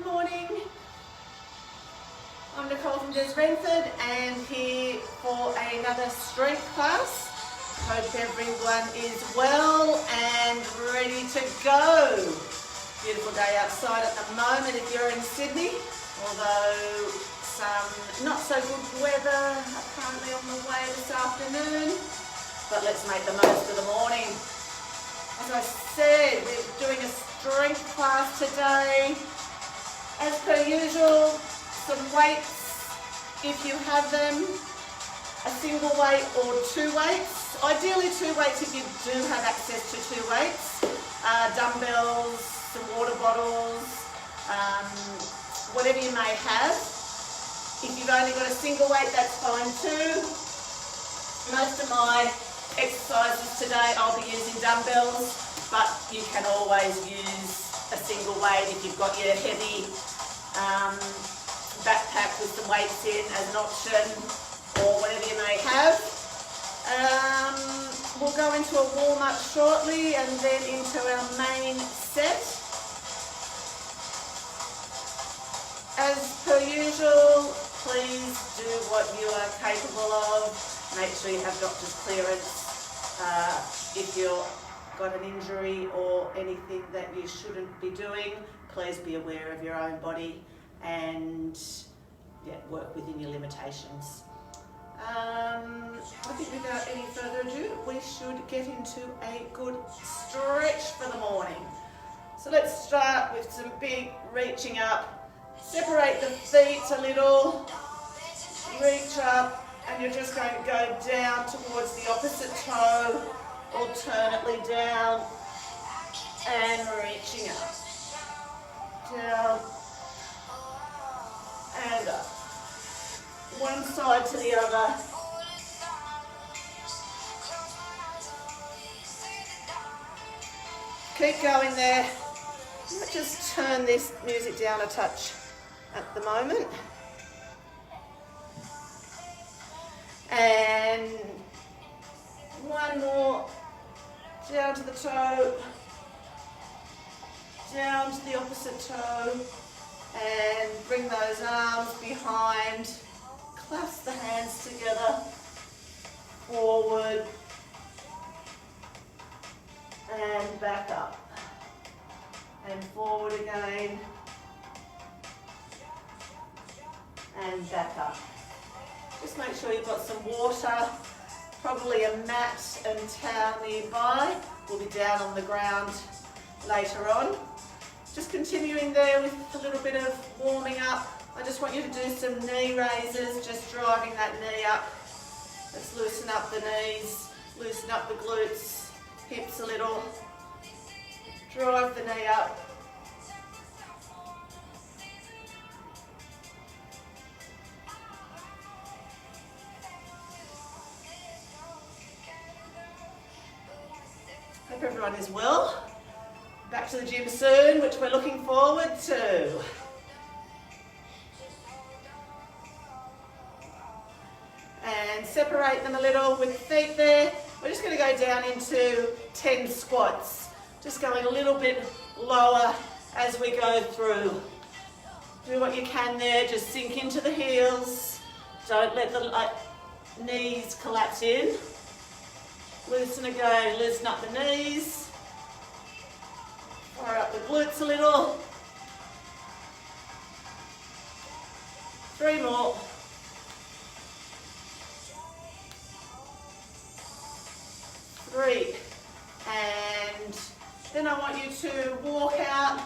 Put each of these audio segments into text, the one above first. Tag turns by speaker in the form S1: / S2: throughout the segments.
S1: Good morning. I'm Nicole from Renford and here for another strength class. Hope everyone is well and ready to go. Beautiful day outside at the moment if you're in Sydney, although some not so good weather apparently on the way this afternoon, but let's make the most of the morning. As I said, we're doing a strength class today. As per usual, some weights if you have them, a single weight or two weights. Ideally two weights if you do have access to two weights. Dumbbells, some water bottles, whatever you may have. If you've only got a single weight, that's fine too. Most of my exercises today I'll be using dumbbells, but you can always use a single weight if you've got your heavy backpack with some weights in as an option, or whatever you may have. We'll go into a warm-up shortly and then into our main set. As per usual, please do what you are capable of. Make sure you have doctor's clearance. If you've got an injury or anything that you shouldn't be doing, please be aware of your own body and work within your limitations. I think without any further ado, we should get into a good stretch for the morning. So let's start with some big reaching up. Separate the feet a little, reach up, and you're just going to go down towards the opposite toe, alternately down and reaching up. Down and up. One side to the other. Keep going there. Let's just turn this music down a touch at the moment. And one more. Down to the toe. Down to the opposite toe. And bring those arms behind. Clasp the hands together. Forward. And back up. And forward again. And back up. Just make sure you've got some water, probably a mat and towel nearby. We'll be down on the ground later on. Just continuing there with a little bit of warming up. I just want you to do some knee raises, just driving that knee up. Let's loosen up the knees, loosen up the glutes, hips a little. Drive the knee up. Hope everyone is well. Back to the gym soon, which we're looking forward to. And separate them a little with feet there. We're just going to go down into 10 squats. Just going a little bit lower as we go through. Do what you can there, just sink into the heels. Don't let the knees collapse in. Loosen again, loosen up the knees. Fire up the glutes a little. 3 more. 3. And then I want you to walk out,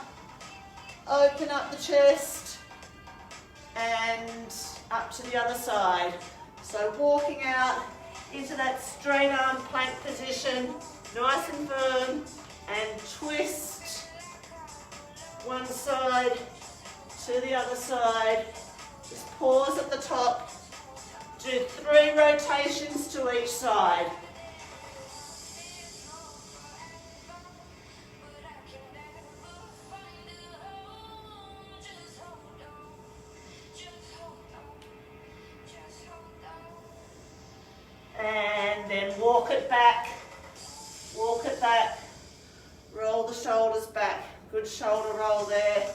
S1: open up the chest, and up to the other side. So walking out into that straight arm plank position, nice and firm, and twist one side to the other side. Just pause at the top. Do 3 rotations to each side. And then walk it back, roll the shoulders back, good shoulder roll there.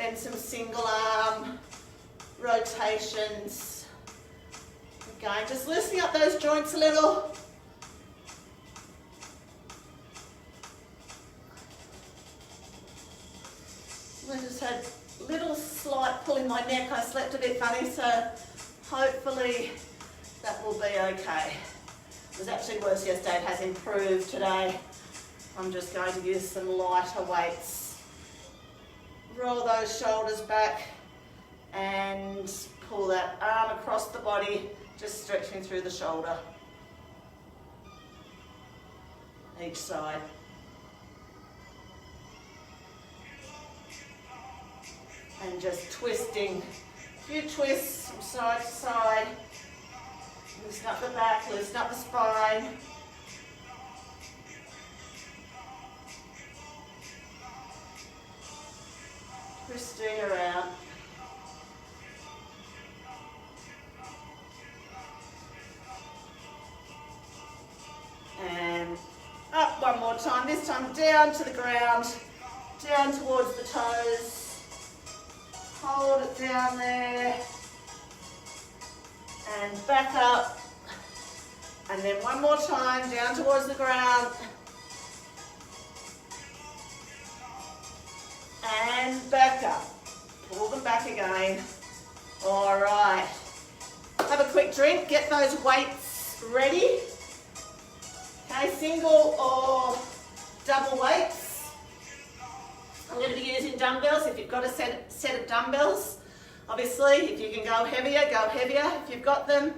S1: then some single arm rotations. Again, just loosening up those joints a little. I just had a little slight pull in my neck. I slept a bit funny, so hopefully that will be okay. It was actually worse yesterday. It has improved today. I'm just going to use some lighter weights. Roll those shoulders back and pull that arm across the body, just stretching through the shoulder. Each side. And just twisting, a few twists from side to side. Loosen up the back, loosen up the spine. Twisting around. And up one more time, this time down to the ground, down towards the toes. Hold it down there. And back up. And then one more time, down towards the ground. And back up. Pull them back again. All right. Have a quick drink. Get those weights ready. Okay, single or double weights. I'm going to be using dumbbells if you've got a set of dumbbells. Obviously, if you can go heavier if you've got them.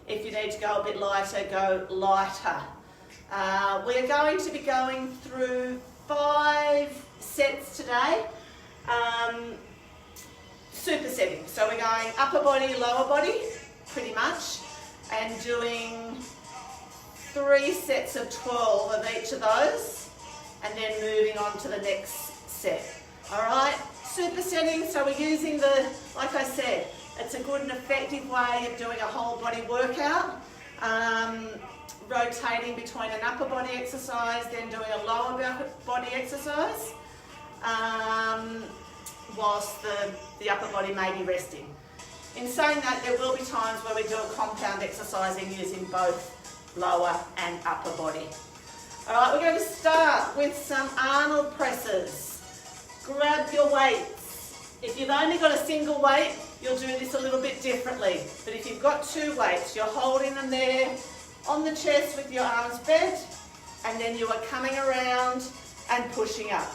S1: If you need to go a bit lighter, go lighter. We're going to be going through 5 sets today. Supersetting. So we're going upper body, lower body, pretty much, and doing 3 sets of 12 of each of those, and then moving on to the next set. All right, supersetting, so we're using the, like I said, it's a good and effective way of doing a whole body workout, rotating between an upper body exercise, then doing a lower body exercise, whilst the upper body may be resting. In saying that, there will be times where we do a compound exercising using both lower and upper body. All right, we're going to start with some Arnold presses. Grab your weights. If you've only got a single weight, you'll do this a little bit differently. But if you've got 2 weights, you're holding them there on the chest with your arms bent, and then you are coming around and pushing up.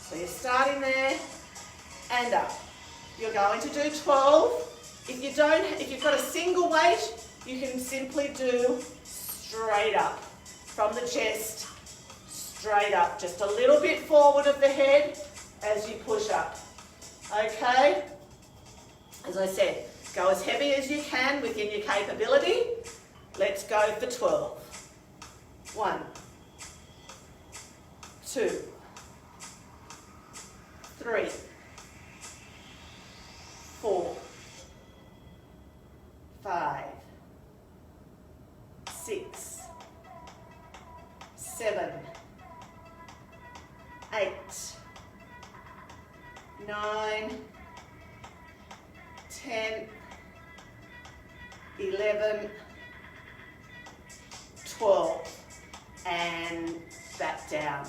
S1: So you're starting there and up. You're going to do 12. If you've got a single weight, you can simply do straight up from the chest, straight up, just a little bit forward of the head as you push up. Okay? As I said, go as heavy as you can within your capability. Let's go for 12. 1, 2, 3, 4, 5, 6, 7, 8, 9, 10, 11, 12, and back down.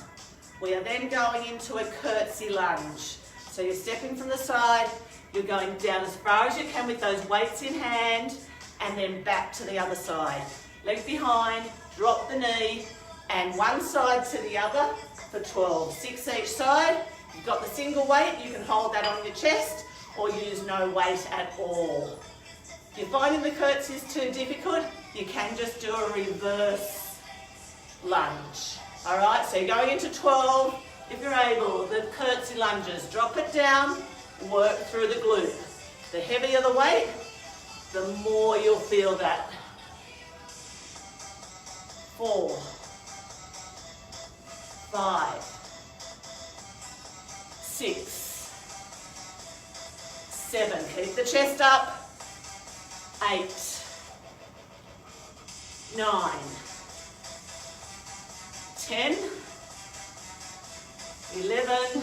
S1: We are then going into a curtsy lunge. So you're stepping from the side, you're going down as far as you can with those weights in hand, and then back to the other side. Leg behind, drop the knee, and one side to the other for 12. 6 each side. You've got the single weight, you can hold that on your chest, or use no weight at all. If you're finding the curtsies too difficult, you can just do a reverse lunge. All right, so you're going into 12. If you're able, the curtsy lunges, drop it down, work through the glute. The heavier the weight, the more you'll feel that. 4, 5, 6, 7, keep the chest up. 8, 9, 10, 11,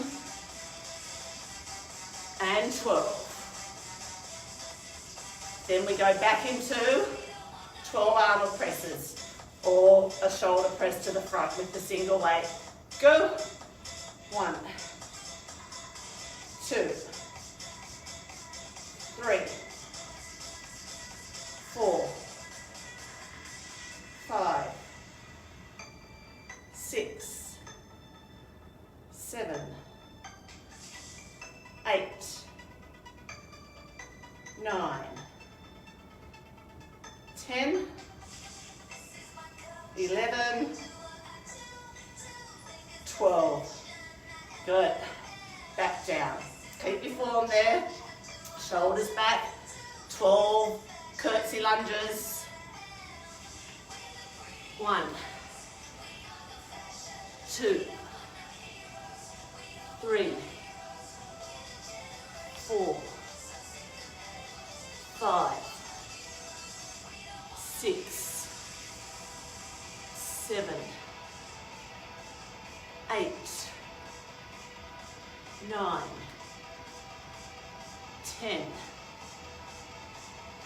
S1: and 12. Then we go back into 12 Arnold presses or a shoulder press to the front with the single weight. Go. 1, 2, 3, 4, 5, 6, 7, 8, 9, 10, 11, 12. Good. Back down. Keep your form there. Shoulders back. 12 curtsy lunges. 1, 2, 3, 4, 5, 6, 7, 8, 9, 10,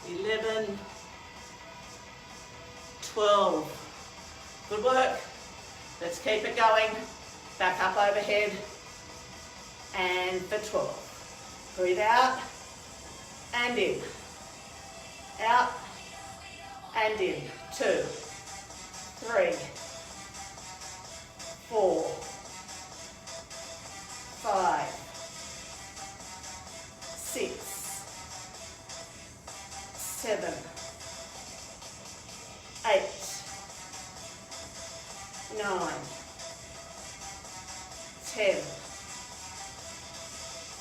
S1: 11, 12. Good work. Let's keep it going. Back up overhead. And for 12. Breathe out and in. Out and in. 2, 3, 4, 5, 6, 7, 8, 9, 10,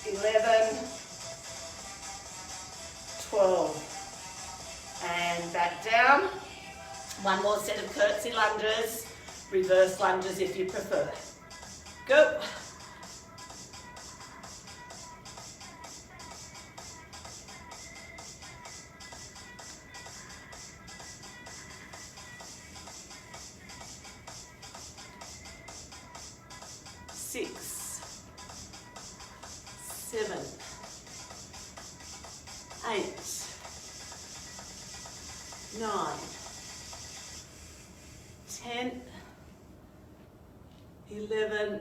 S1: 11, 12. And back down. One more set of curtsy lunges, reverse lunges if you prefer. Go. Six, 7, 8, 9, 10, 11,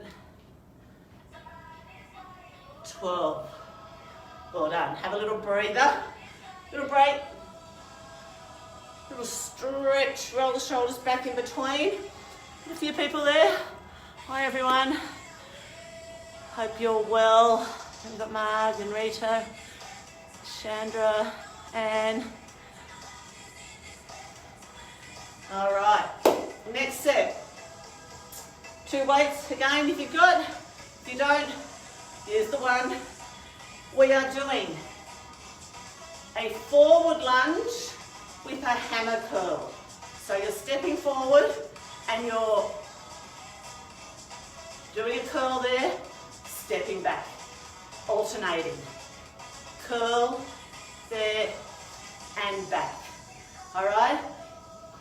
S1: 12. Well done. Have a little breather, little break, little stretch, roll the shoulders back in between. A few people there. Hi everyone. Hope you're well. We've got Marg and Rita, Chandra, Anne. All right, next set. 2 weights again if you've got. If you don't, here's the one. We are doing a forward lunge with a hammer curl. So you're stepping forward and you're doing a curl there, stepping back, alternating. Curl, there, and back. All right?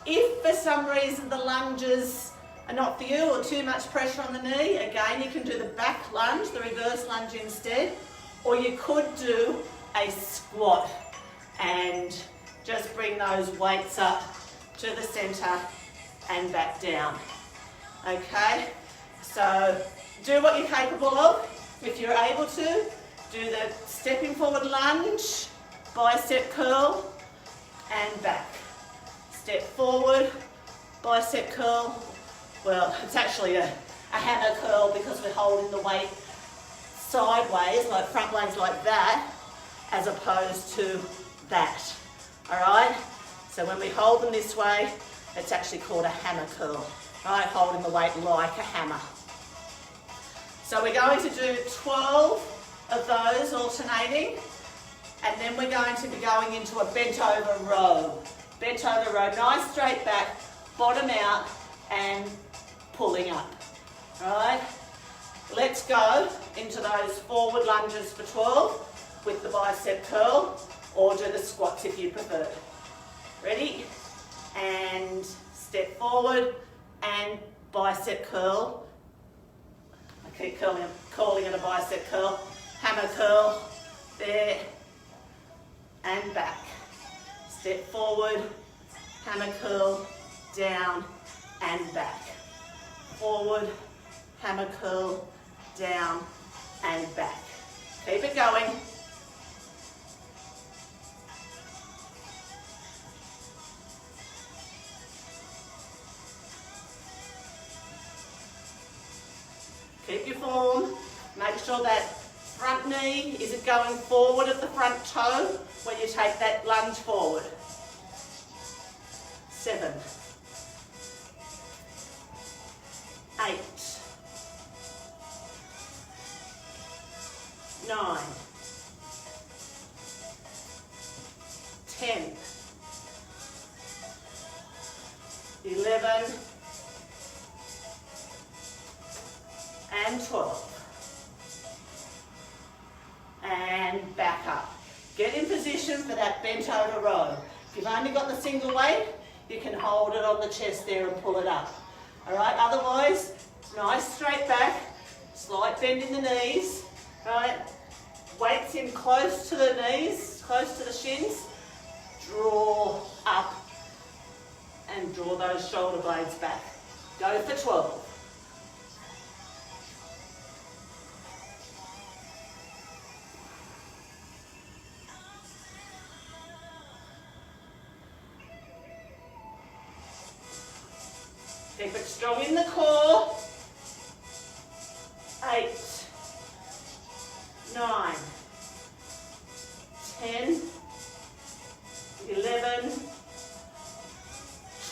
S1: If for some reason the lunges are not for you or too much pressure on the knee, again, you can do the back lunge, the reverse lunge instead, or you could do a squat and just bring those weights up to the center and back down. Okay? So do what you're capable of. If you're able to, do the stepping forward lunge, bicep curl, and back. Step forward, bicep curl. Well, it's actually a hammer curl because we're holding the weight sideways, like front legs like that, as opposed to that. All right? So when we hold them this way, it's actually called a hammer curl. Right? Holding the weight like a hammer. So we're going to do 12 of those alternating, and then we're going to be going into a bent over row. Bent over row, nice straight back, bottom out, and pulling up. All right? Let's go into those forward lunges for 12 with the bicep curl, or do the squats if you prefer. Ready? And step forward and bicep curl. I keep calling it a bicep curl. Hammer curl, there, and back. Step forward, hammer curl, down, and back. Forward, hammer curl, down, and back. Keep it going. Keep your form. Make sure that front knee isn't going forward of the front toe when you take that lunge forward. 7, 8, 9, 10, 11, and 12. And back up. Get in position for that bent over row. If you've only got the single weight, you can hold it on the chest there and pull it up. All right, otherwise, nice straight back, slight bend in the knees, right? Weights in close to the knees, close to the shins. Draw up and draw those shoulder blades back. Go for 12. Keep it strong in the core. 8, 9, 10, 11,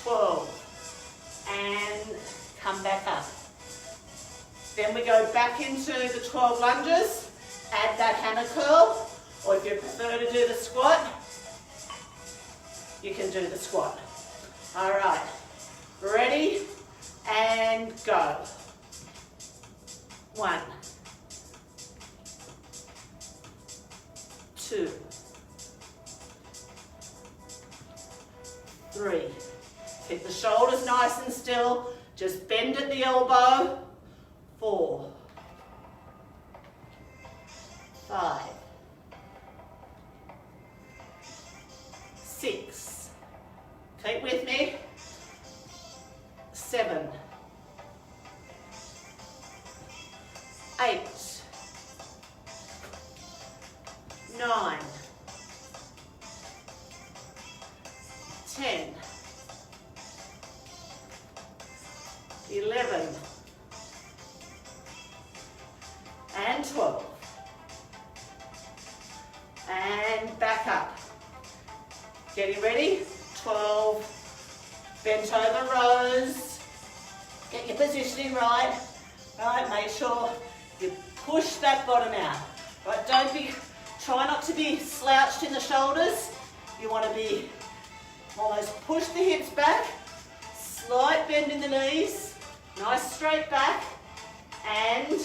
S1: 12. And come back up. Then we go back into the 12 lunges. Add that hammer curl. Or if you prefer to do the squat, you can do the squat. All right. Ready? And go. 1, 2, 3. Keep the shoulders nice and still. Just bend at the elbow. 4, 5, 6. Keep with me. 7, 8, 9, 10, 11, and 12. And back up. Getting ready. 12. Bent over rows. Get your positioning right. Right, make sure you push that bottom out. Right, try not to be slouched in the shoulders. You want to be almost push the hips back, slight bend in the knees, nice straight back, and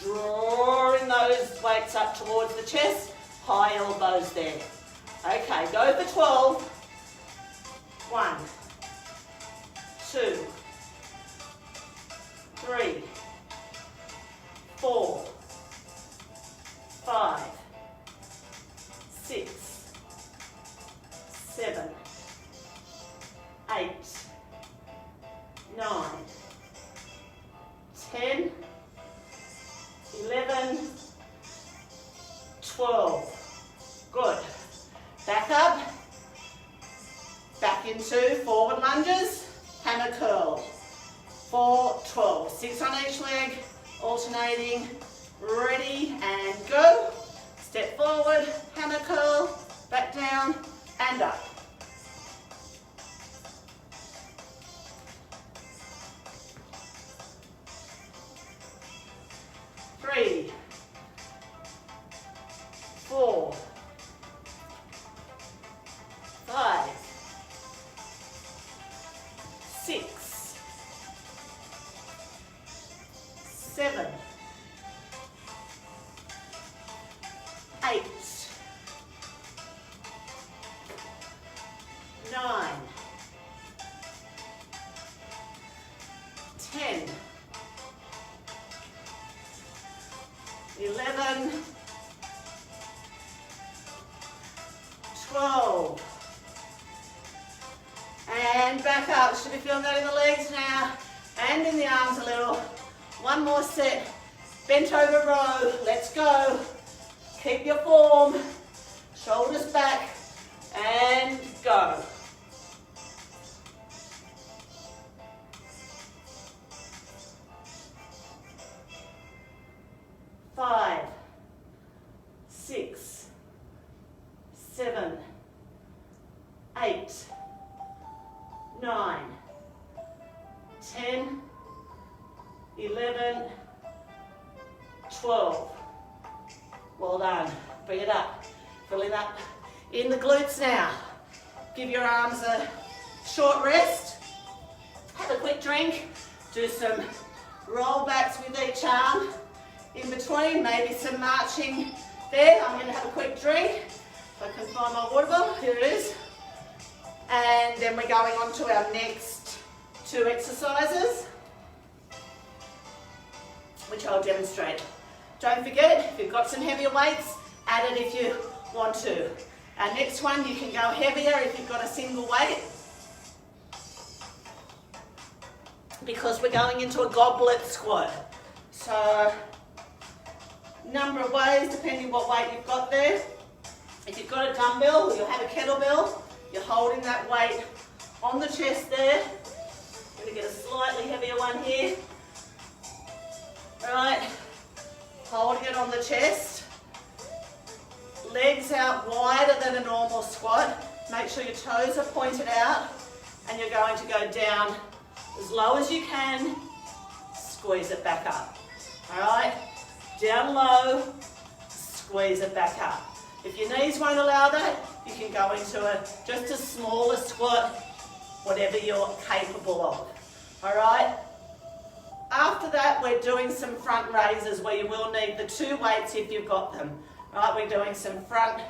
S1: drawing those weights up towards the chest, high elbows there. Okay, go for 12. 1, 2, 3, 4, 5, 6, 7, 8, 9, 10, 11, 12. Good. Back up. Back into forward lunges. Hammer curl. 4, 12. 6 on each leg. Alternating. Ready and go. Step forward. Hammer curl. Back down and up. Three, 4, 5, 6, 7, 8, 9, 10, 11, hold. And back up. Should be feeling that in the legs now and in the arms a little. One more set. Bent over row. Let's go. Keep your form. Shoulders back and go. Five, 6, 7, 8, 9, 10, 11, 12. Well done. Bring it up. Filling up in the glutes now. Give your arms a short rest. Have a quick drink. Do some roll backs with each arm. In between, maybe some marching there. I'm going to have a quick drink. If I can find my water bottle. Here it is. And then we're going on to our next 2 exercises, which I'll demonstrate. Don't forget, if you've got some heavier weights, add it if you want to. Our next one, you can go heavier if you've got a single weight, because we're going into a goblet squat. So, number of ways depending what weight you've got there. If you've got a dumbbell, or you'll have a kettlebell, you're holding that weight on the chest there. I'm going to get a slightly heavier one here. Right, holding it on the chest. Legs out wider than a normal squat. Make sure your toes are pointed out, and you're going to go down as low as you can. Squeeze it back up. All right, down low, squeeze it back up. If your knees won't allow that, you can go into just a smaller squat, whatever you're capable of. All right. After that, we're doing some front raises where you will need the 2 weights if you've got them. All right, we're doing some front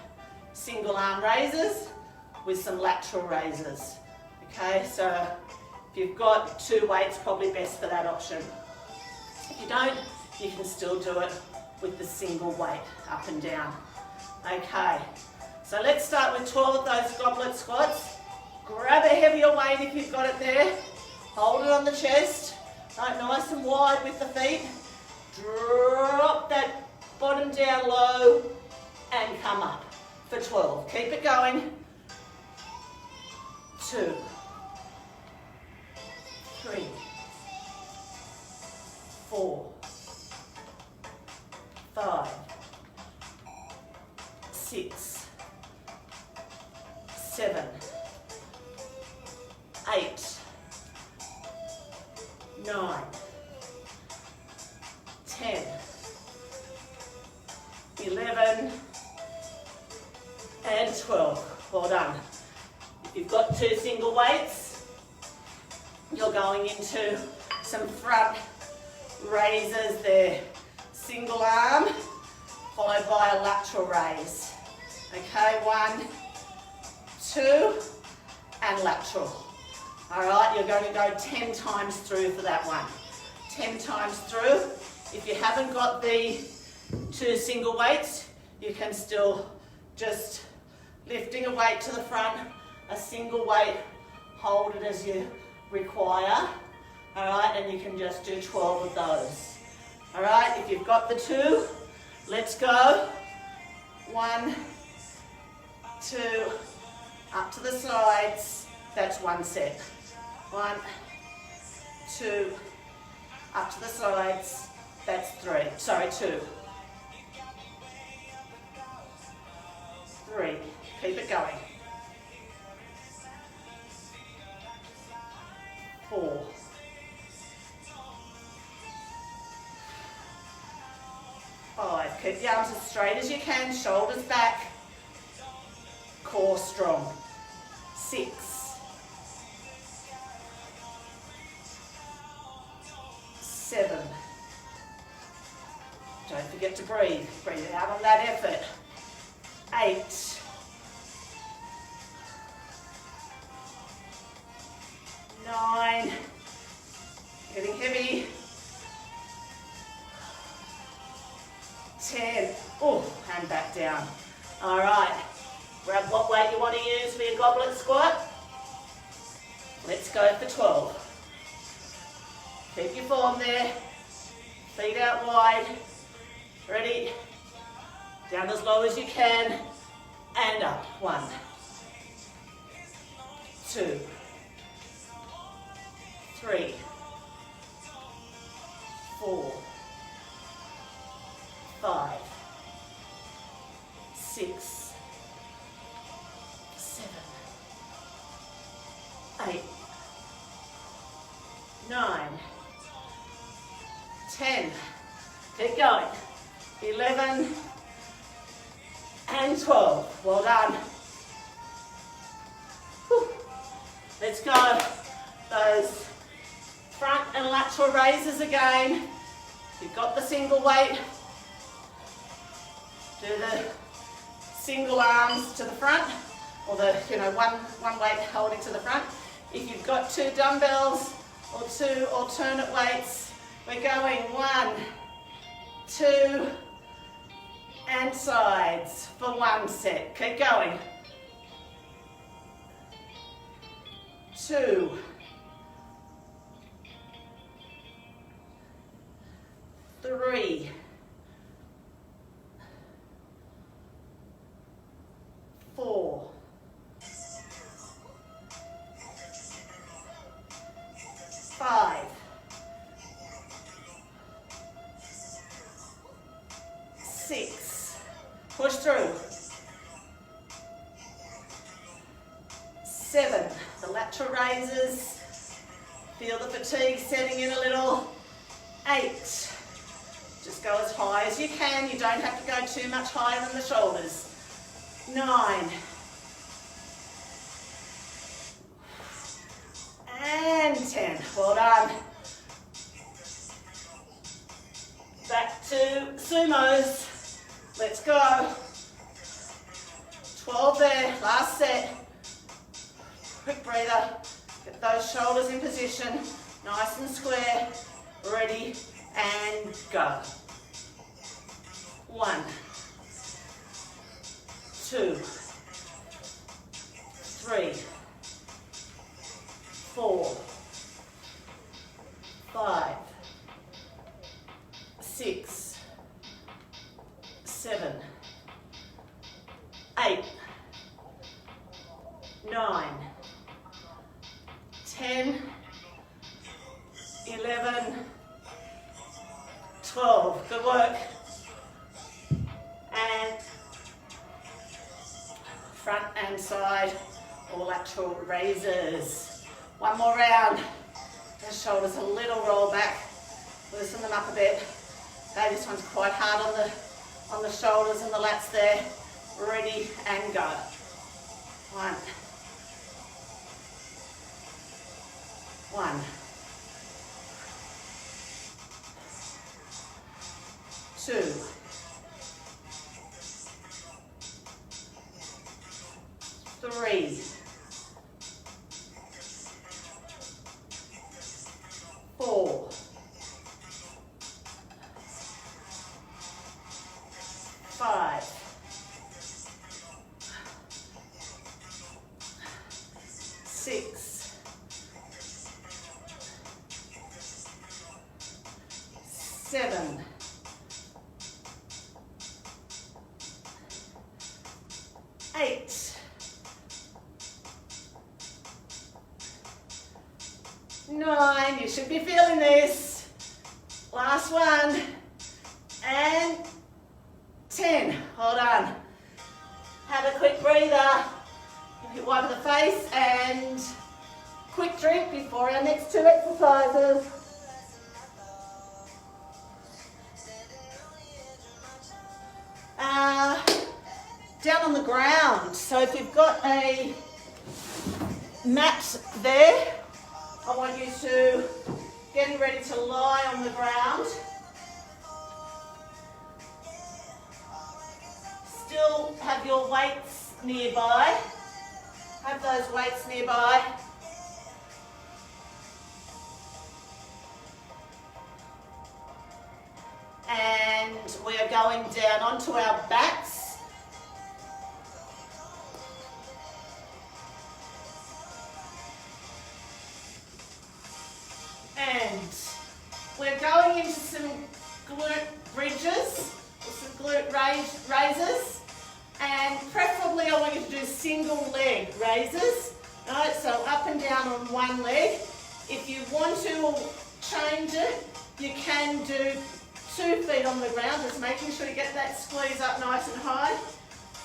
S1: single arm raises with some lateral raises. Okay, so if you've got 2 weights, probably best for that option. If you don't, you can still do it with the single weight up and down. Okay, so let's start with 12 of those goblet squats. Grab a heavier weight if you've got it there. Hold it on the chest. Right, nice and wide with the feet. Drop that bottom down low and come up for 12. Keep it going. 2, 3, 4, 5, 6, 7, 8, 9, 10, 11, and 12. Well done. If you've got 2 single weights, you're going into some front raises there. Single arm, followed by a lateral raise. Okay, 1, 2, and lateral. All right, you're going to go 10 times through for that one. 10 times through. If you haven't got the 2 single weights, you can still just lifting a weight to the front, a single weight, hold it as you require. All right, and you can just do 12 of those. All right, if you've got the 2, let's go. 1, 2, up to the sides. That's 1 set. 1, 2, up to the sides. That's 3. Sorry, 2. 3. Keep it going. 4. 5. Keep the arms as straight as you can, shoulders back, core strong. 6. 7. Don't forget to breathe. Breathe out on that effort. 8. 9. Getting heavy. 10. Oh, and back down. All right. Grab what weight you want to use for your goblet squat. Let's go for 12. Keep your form there. Feet out wide. Ready? Down as low as you can. And up. 1, 2, 3, 4, 5, 6, 7, 8, 9, 10. Keep going. 11 and 12. Well done. Whew. Let's go. Those front and lateral raises again. You've got the single weight. Do the single arms to the front, or the one weight holding to the front. If you've got 2 dumbbells or 2 alternate weights, we're going 1, 2, and sides for 1 set. Keep going. 2, 3, 4, 5, 6, push through, 7, the lateral raises, feel the fatigue setting in a little, 8, just go as high as you can, you don't have to go too much higher than the shoulders, 9, and 10, well done. Back to sumos, let's go. 12 there, last set. Quick breather, get those shoulders in position, nice and square, ready and go. 1, 2, 3, 4, 5, 6, 7, 8, 9, 10, 11, 12. Good work. And front and side or lateral raises. One more round. The shoulders a little roll back. Loosen them up a bit. Okay, this one's quite hard on the shoulders and the lats there. Ready and go. 1, 1, 2, 3, 4, 5, 6, 7, 8, 9, you should be feeling this. Last one, and 10. Hold on. Have a quick breather. Wipe the face and quick drink before our next 2 exercises. Down on the ground. So if you've got a mat there, I want you to get ready to lie on the ground. Still have your weights nearby. Have those weights nearby. And we are going down onto our backs. glute raises, and preferably I want you to do single leg raises. Alright, so up and down on one leg. If you want to change it, you can do 2 feet on the ground, just making sure you get that squeeze up nice and high.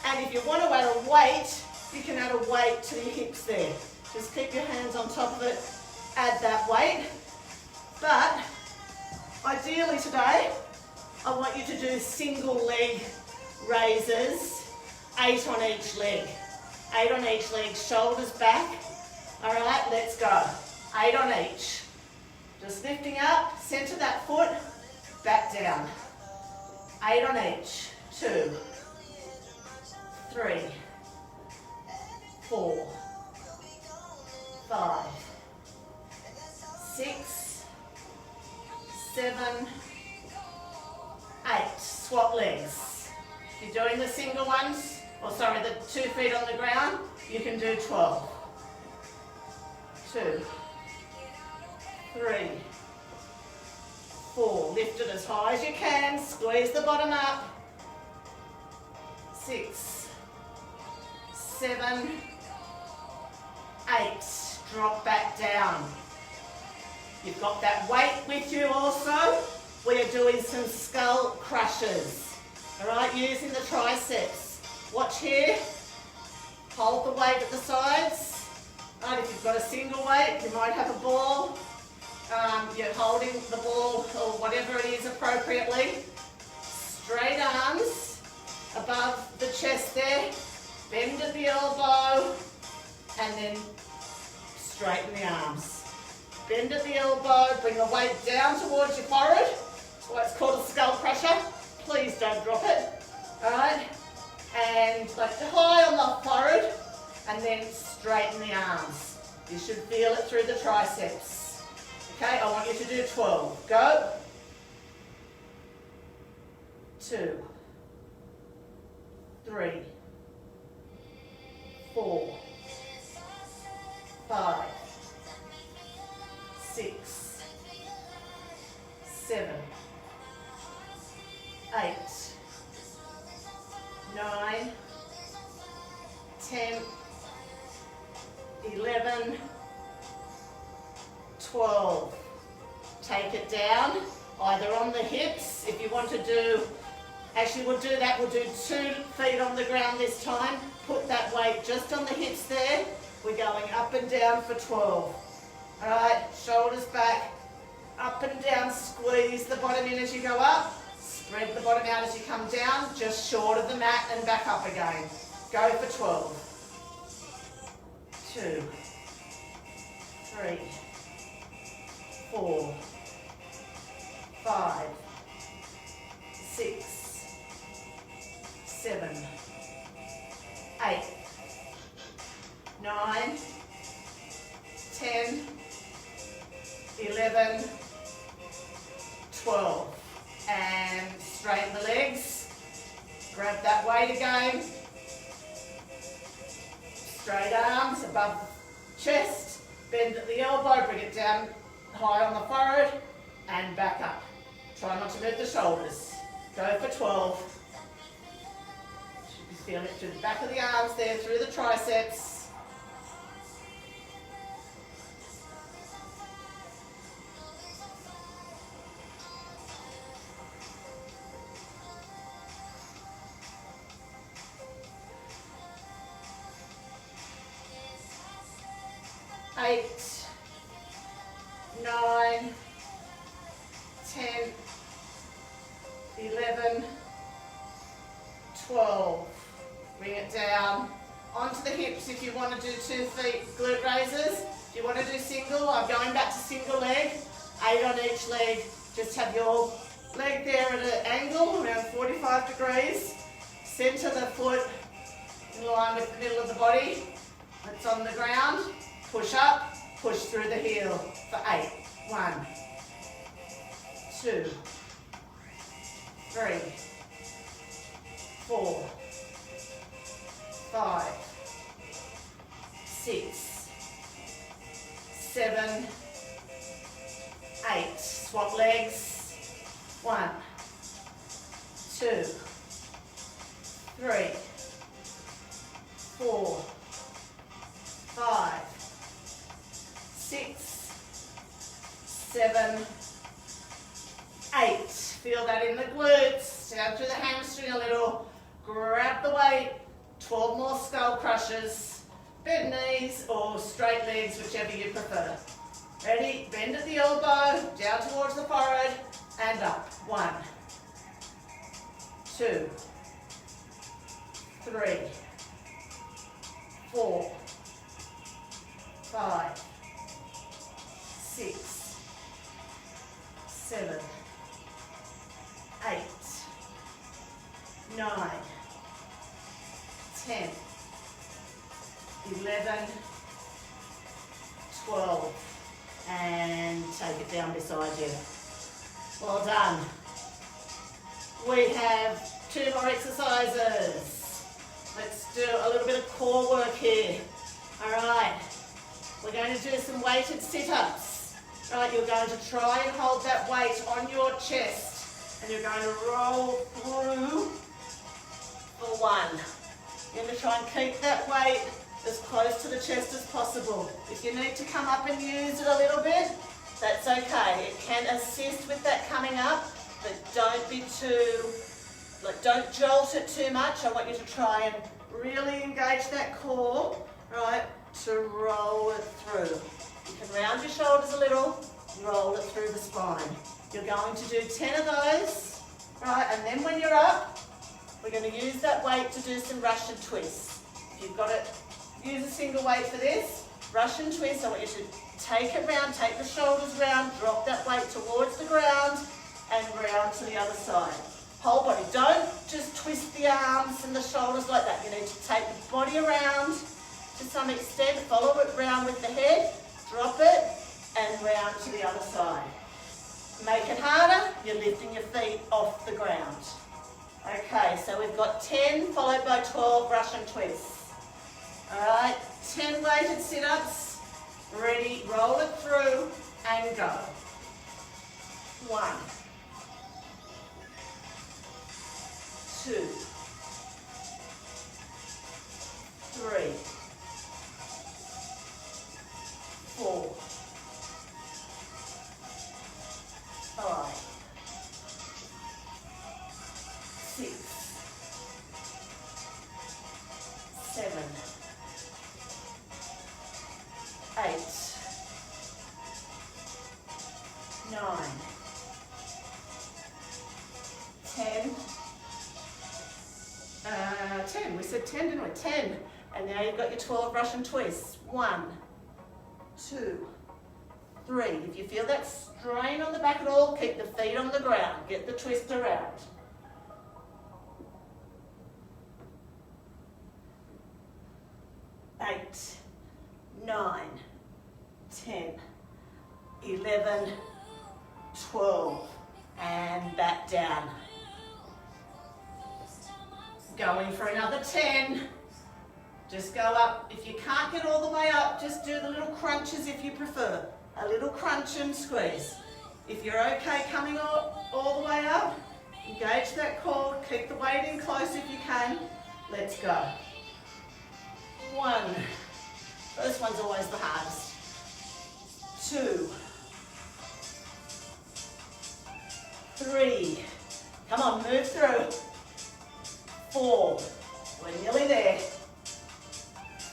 S1: And if you want to add a weight, you can add a weight to your hips there. Just keep your hands on top of it, add that weight. But ideally today, I want you to do single leg raises, 8 on each leg. 8 on each leg, shoulders back. All right, let's go. 8 on each. Just lifting up, center that foot, back down. 8 on each. 2, 3, 4, 5, 6, 7, 8. Swap legs. If you're doing the single ones, or sorry, the 2 feet on the ground, you can do 12. 2, 3, 4. Lift it as high as you can. Squeeze the bottom up. 6, 7, 8. Drop back down. You've got that weight with you also. We are doing some skull crushers. All right, using the triceps. Watch here. Hold the weight at the sides. Right, if you've got a single weight, you might have a ball. You're holding the ball or whatever it is appropriately. Straight arms above the chest there. Bend at the elbow and then straighten the arms. Bend at the elbow, bring the weight down towards your forehead. That's why it's called a skull crusher. Please don't drop it. Alright? And lift high on the forehead and then straighten the arms. You should feel it through the triceps. Okay, I want you to do 12. Go. 2, 3, 4, 5, 6, 7, 8, 9, 10, 11, 12. Take it down, either on the hips, if you want to do, actually we'll do 2 feet on the ground this time. Put that weight just on the hips there. We're going up and down for 12. Alright, shoulders back, up and down, squeeze the bottom in as you go up. Spread the bottom out as you come down, just short of the mat and back up again. Go for 12. 2, 3, 4, 5, 6, 7, 8, 9, 10, 11, 12. And straighten the legs. Grab that weight again. Straight arms above the chest. Bend at the elbow, bring it down high on the forehead and back up. Try not to move the shoulders. Go for 12. Should be feeling it through the back of the arms there, through the triceps. Eight, 9, 10, 11, 12. Bring it down onto the hips if you want to do 2 feet glute raises. If you want to do single, I'm going back to single leg. 8 on each leg. Just have your leg there at an angle, around 45 degrees. Center the foot in line with the middle of the body. It's on the ground. Push up, push through the heel for 8. 1, 2, 3, 4, 5, 6, 7, 8. Swap legs. 1, 2, 3, 4, 5, 6, 7, 8. Feel that in the glutes, down through the hamstring a little. Grab the weight, 12 more skull crushes, bent knees or straight legs, whichever you prefer. Ready? Bend at the elbow, down towards the forehead, and up. 1, 2, 3, 4, 5, 6, 7, 8, 9, 10, 11, 12, and take it down beside you. Well done. We have 2 more exercises. Let's do a little bit of core work here. All right, we're going to do some weighted sit-ups. Right, you're going to try and hold that weight on your chest, and you're going to roll through for 1. You're going to try and keep that weight as close to the chest as possible. If you need to come up and use it a little bit, that's okay. It can assist with that coming up, but don't be too, don't jolt it too much. I want you to try and really engage that core, right, to roll it through. You can round your shoulders a little, roll it through the spine. You're going to do 10 of those, right, and then when you're up, we're going to use that weight to do some Russian twists. If you've got it, use a single weight for this. Russian twist, I want you to take it round, take the shoulders round, drop that weight towards the ground, and round to the other side. Whole body. Don't just twist the arms and the shoulders like that. You need to take the body around to some extent, follow it round with the head, drop it, and round to the other side. Make it harder, you're lifting your feet off the ground. Okay, so we've got 10 followed by 12 Russian twists. All right, 10 weighted sit-ups. Ready, roll it through and go. 1, 2, 3, 4, 5, 6, 7, 8, 9, 10. 10. We said 10, didn't we? 10. And now you've got your 12 Russian twists. 1, 2, 3. If you feel that strain on the back at all, keep the feet on the ground. Get the twist around. 8, 9, 10, 11, 12, and back down. Going for another 10. Just go up. If you can't get all the way up, just do the little crunches if you prefer. A little crunch and squeeze. If you're okay coming all the way up, engage that core, keep the weight in close if you can. Let's go. 1. First one's always the hardest. 2. 3. Come on, move through. 4. We're nearly there.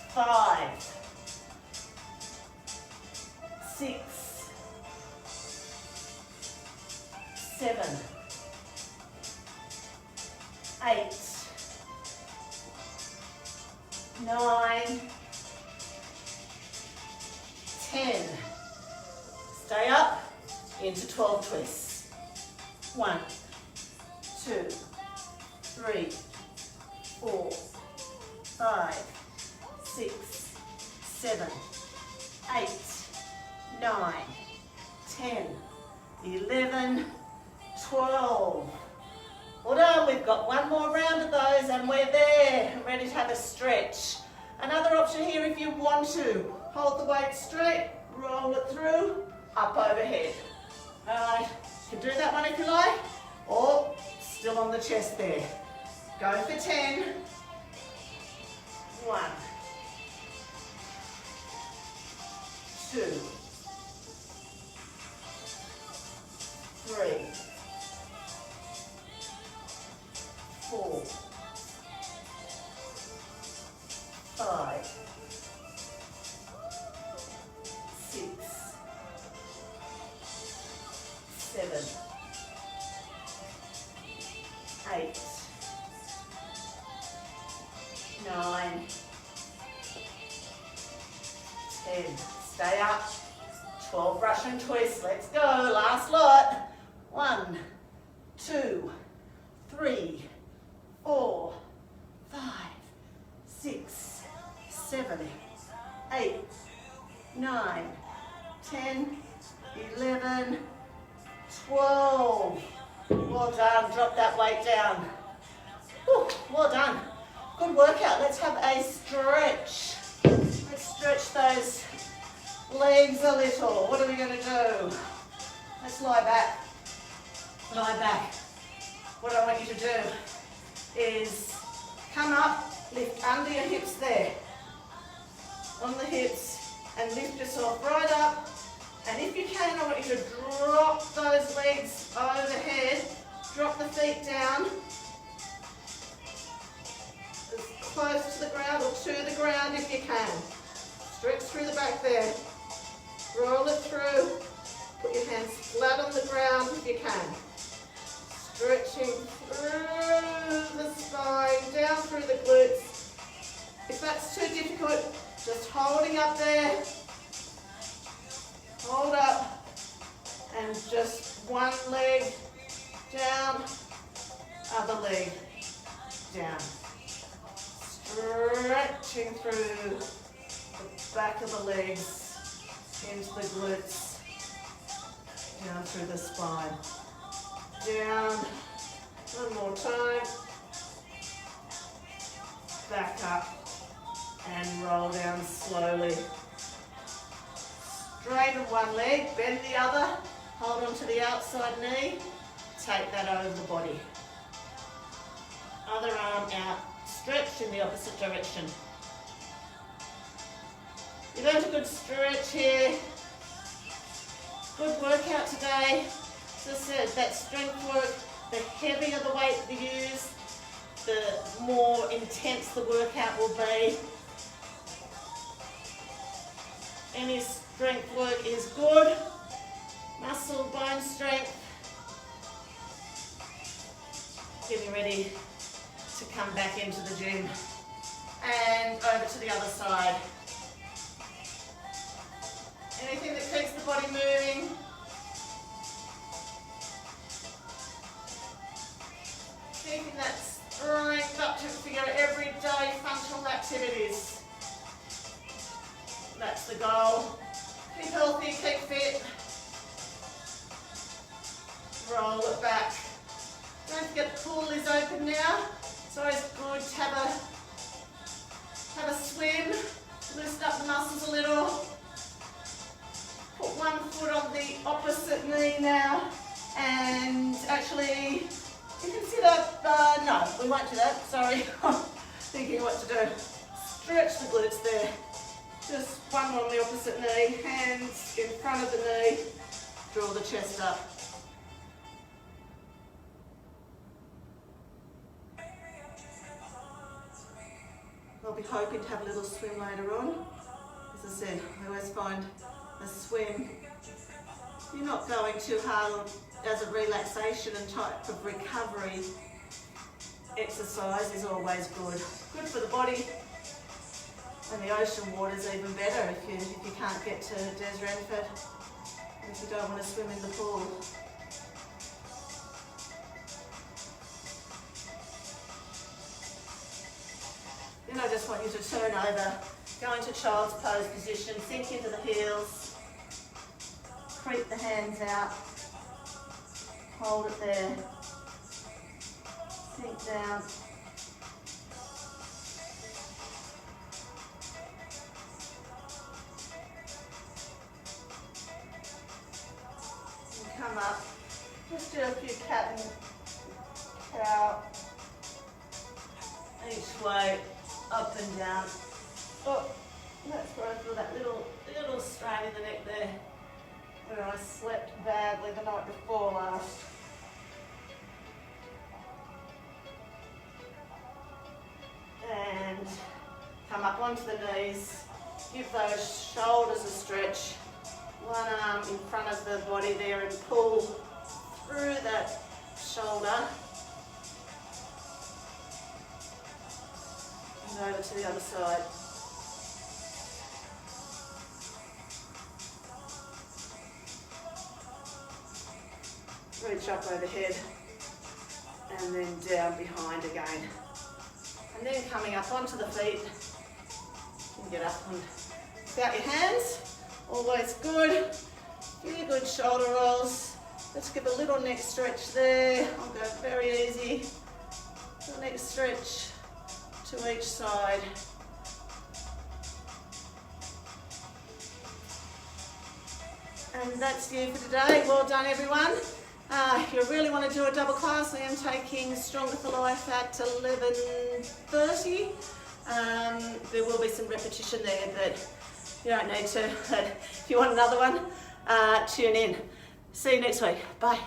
S1: 5. 6. 7. 8. 9. 10. Stay up into 12 twists. 1, 2, 3, 4, 5, 6, 7, 8, 9, 10, 11, 12. Well done, we've got one more round of those and we're there, ready to have a stretch. Another option here if you want to, hold the weight straight, roll it through, up overhead. Alright, you can do that one if you like, or still on the chest there. Go for 10. 1, 2, 3, 4, 5, 6, 7, 8, 9, 10. Stay up. 12 Russian twists. Let's go. Last lot. 1, 2, 3, 4, 5, 6, 7, 8, 9, 10, 11, 12. Well done. Drop that weight down. Whew, well done. Good workout. Let's have a stretch. Let's stretch those legs a little. What are we going to do? Let's lie back. Lie back. What I want you to do is come up, lift under your hips there. On the hips, and lift yourself right up. And if you can, I want you to drop those legs overhead. Drop the feet down. As close to the ground or to the ground if you can. Stretch through the back there. Roll it through. Put your hands flat on the ground if you can. Stretching through the spine, down through the glutes. If that's too difficult, just holding up there. Hold up. And just one leg down, other leg down. Stretching through the back of the legs into the glutes, down through the spine. Down, one more time. Back up and roll down slowly. Straighten one leg, bend the other, hold on to the outside knee, take that over the body. Other arm out, stretch in the opposite direction. You've earned a good stretch here. Good workout today. As I said, that strength work, the heavier the weight you use, the more intense the workout will be. Any strength work is good. Muscle, bone strength. Getting ready to come back into the gym. And over to the other side. Anything that keeps the body moving. Keeping that strength up to your everyday functional activities. That's the goal. Keep healthy, keep fit. Roll it back. Don't forget the pool is open now. It's always good to have a swim. Loosen up the muscles a little. Put one foot on the opposite knee now. And actually, you can sit up. No, we won't do that. Sorry. Thinking what to do. Stretch the glutes there. Just one on the opposite knee. Hands in front of the knee. Draw the chest up. I'll be hoping to have a little swim later on. As I said, I always find a swim, you're not going too hard as a relaxation and type of recovery. Exercise is always good. Good for the body. And the ocean water is even better if you can't get to Des Renford, if you don't want to swim in the pool. Then I just want you to turn over, go into child's pose position, sink into the heels, creep the hands out, hold it there, sink down. And come up, just do a few cat and cow. way up and down. Oh, that's where I feel that little strain in the neck there, where I slept badly the night before last. And come up onto the knees, give those shoulders a stretch, one arm in front of the body there and pull through that shoulder and over to the other side. Reach up overhead and then down behind again. And then coming up onto the feet, and get up and without your hands, always good. Few good shoulder rolls. Let's give a little neck stretch there. I'll go very easy. Little neck stretch to each side. And that's you for today. Well done, everyone. If you really want to do a double class, I am taking Stronger for Life at 11:30. There will be some repetition there, but you don't need to. If you want another one, tune in. See you next week. Bye.